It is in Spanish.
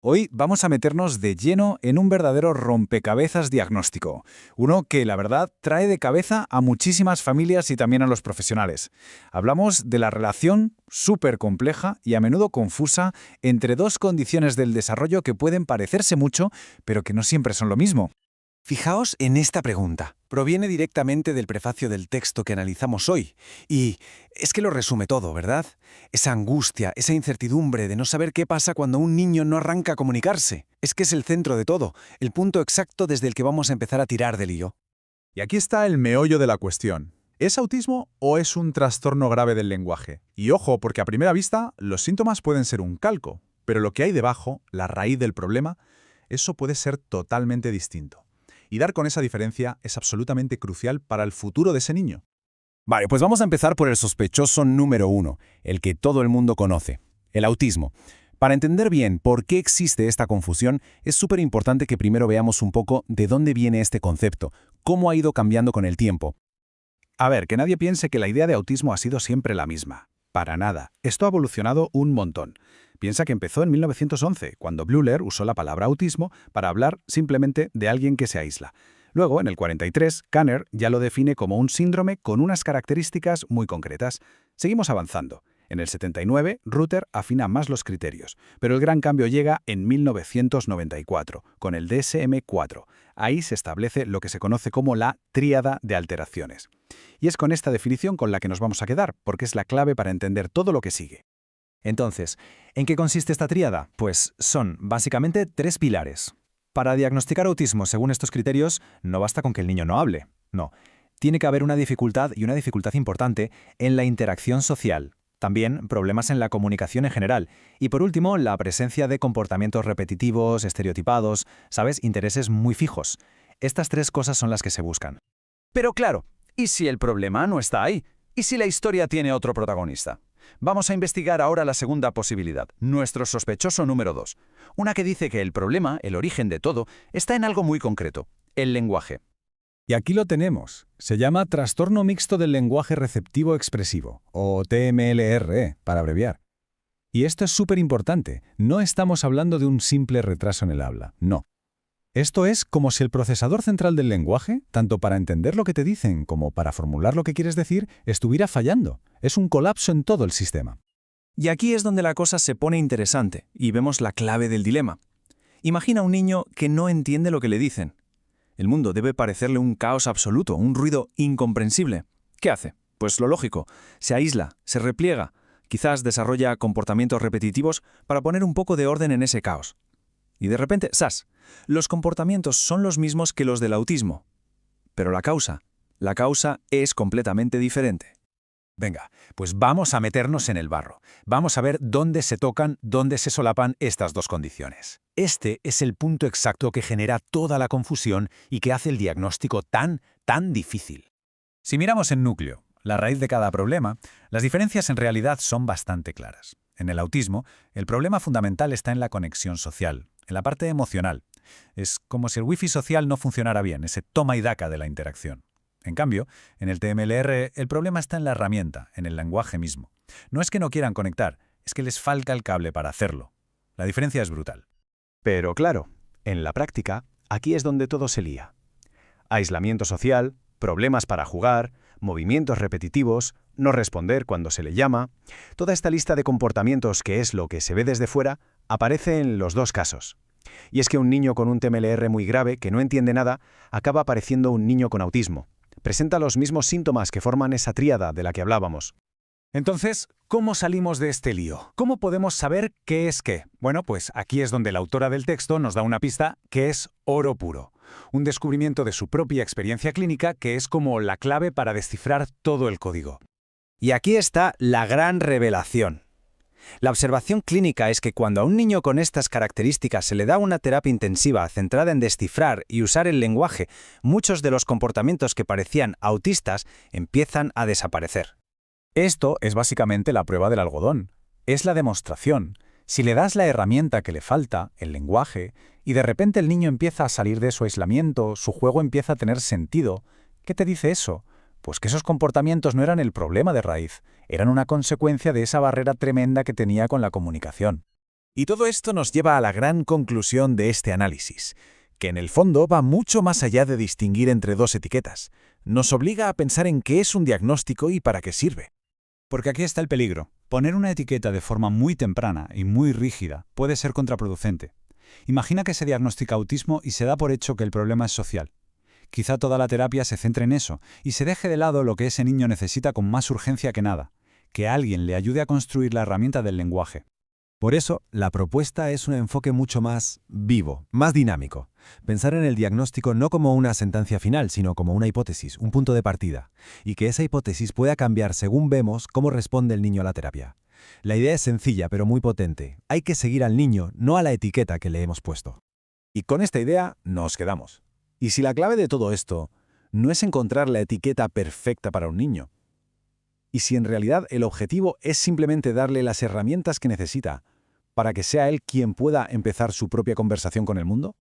Hoy vamos a meternos de lleno en un verdadero rompecabezas diagnóstico, uno que la verdad trae de cabeza a muchísimas familias y también a los profesionales. Hablamos de la relación súper compleja y a menudo confusa entre dos condiciones del desarrollo que pueden parecerse mucho, pero que no siempre son lo mismo. Fijaos en esta pregunta. Proviene directamente del prefacio del texto que analizamos hoy. Y es que lo resume todo, ¿verdad? Esa angustia, esa incertidumbre de no saber qué pasa cuando un niño no arranca a comunicarse. Es que es el centro de todo, el punto exacto desde el que vamos a empezar a tirar del hilo. Y aquí está el meollo de la cuestión. ¿Es autismo o es un trastorno grave del lenguaje? Y ojo, porque a primera vista los síntomas pueden ser un calco, pero lo que hay debajo, la raíz del problema, eso puede ser totalmente distinto. Y dar con esa diferencia es absolutamente crucial para el futuro de ese niño. Vale, pues vamos a empezar por el sospechoso número uno, el que todo el mundo conoce, el autismo. Para entender bien por qué existe esta confusión, es súper importante que primero veamos un poco de dónde viene este concepto, cómo ha ido cambiando con el tiempo. A ver, que nadie piense que la idea de autismo ha sido siempre la misma. Para nada. Esto ha evolucionado un montón. Piensa que empezó en 1911, cuando Bleuler usó la palabra autismo para hablar simplemente de alguien que se aísla. Luego, en el 43, Kanner ya lo define como un síndrome con unas características muy concretas. Seguimos avanzando. En el 79, Rutter afina más los criterios, pero el gran cambio llega en 1994, con el DSM-4. Ahí se establece lo que se conoce como la tríada de alteraciones. Y es con esta definición con la que nos vamos a quedar, porque es la clave para entender todo lo que sigue. Entonces, ¿en qué consiste esta tríada? Pues son básicamente tres pilares. Para diagnosticar autismo según estos criterios, no basta con que el niño no hable. No. Tiene que haber una dificultad, y una dificultad importante, en la interacción social. También problemas en la comunicación en general. Y por último, la presencia de comportamientos repetitivos, estereotipados, ¿sabes? Intereses muy fijos. Estas tres cosas son las que se buscan. Pero claro, ¿y si el problema no está ahí? ¿Y si la historia tiene otro protagonista? Vamos a investigar ahora la segunda posibilidad, nuestro sospechoso número 2. Una que dice que el problema, el origen de todo, está en algo muy concreto, el lenguaje. Y aquí lo tenemos. Se llama Trastorno Mixto del Lenguaje Receptivo Expresivo, o TMLRE, para abreviar. Y esto es súper importante. No estamos hablando de un simple retraso en el habla, no. Esto es como si el procesador central del lenguaje, tanto para entender lo que te dicen como para formular lo que quieres decir, estuviera fallando. Es un colapso en todo el sistema. Y aquí es donde la cosa se pone interesante, y vemos la clave del dilema. Imagina un niño que no entiende lo que le dicen. El mundo debe parecerle un caos absoluto, un ruido incomprensible. ¿Qué hace? Pues lo lógico, se aísla, se repliega, quizás desarrolla comportamientos repetitivos para poner un poco de orden en ese caos. Y de repente, ¡zas!, los comportamientos son los mismos que los del autismo. Pero la causa es completamente diferente. Venga, pues vamos a meternos en el barro. Vamos a ver dónde se tocan, dónde se solapan estas dos condiciones. Este es el punto exacto que genera toda la confusión y que hace el diagnóstico tan difícil. Si miramos en núcleo, la raíz de cada problema, las diferencias en realidad son bastante claras. En el autismo, el problema fundamental está en la conexión social, en la parte emocional. Es como si el wifi social no funcionara bien, ese toma y daca de la interacción. En cambio, en el TMLR el problema está en la herramienta, en el lenguaje mismo. No es que no quieran conectar, es que les falta el cable para hacerlo. La diferencia es brutal. Pero claro, en la práctica, aquí es donde todo se lía. Aislamiento social, problemas para jugar, movimientos repetitivos, no responder cuando se le llama. Toda esta lista de comportamientos, que es lo que se ve desde fuera, aparece en los dos casos. Y es que un niño con un TMLR muy grave, que no entiende nada, acaba pareciendo un niño con autismo. Presenta los mismos síntomas que forman esa tríada de la que hablábamos. Entonces, ¿cómo salimos de este lío? ¿Cómo podemos saber qué es qué? Bueno, pues aquí es donde la autora del texto nos da una pista que es oro puro. Un descubrimiento de su propia experiencia clínica que es como la clave para descifrar todo el código. Y aquí está la gran revelación. La observación clínica es que cuando a un niño con estas características se le da una terapia intensiva centrada en descifrar y usar el lenguaje, muchos de los comportamientos que parecían autistas empiezan a desaparecer. Esto es básicamente la prueba del algodón. Es la demostración. Si le das la herramienta que le falta, el lenguaje, y de repente el niño empieza a salir de su aislamiento, su juego empieza a tener sentido, ¿qué te dice eso? Pues que esos comportamientos no eran el problema de raíz, eran una consecuencia de esa barrera tremenda que tenía con la comunicación. Y todo esto nos lleva a la gran conclusión de este análisis, que en el fondo va mucho más allá de distinguir entre dos etiquetas. Nos obliga a pensar en qué es un diagnóstico y para qué sirve. Porque aquí está el peligro. Poner una etiqueta de forma muy temprana y muy rígida puede ser contraproducente. Imagina que se diagnostica autismo y se da por hecho que el problema es social. Quizá toda la terapia se centre en eso y se deje de lado lo que ese niño necesita con más urgencia que nada, que alguien le ayude a construir la herramienta del lenguaje. Por eso, la propuesta es un enfoque mucho más vivo, más dinámico. Pensar en el diagnóstico no como una sentencia final, sino como una hipótesis, un punto de partida, y que esa hipótesis pueda cambiar según vemos cómo responde el niño a la terapia. La idea es sencilla, pero muy potente. Hay que seguir al niño, no a la etiqueta que le hemos puesto. Y con esta idea nos quedamos. Y si la clave de todo esto no es encontrar la etiqueta perfecta para un niño, y si en realidad el objetivo es simplemente darle las herramientas que necesita para que sea él quien pueda empezar su propia conversación con el mundo?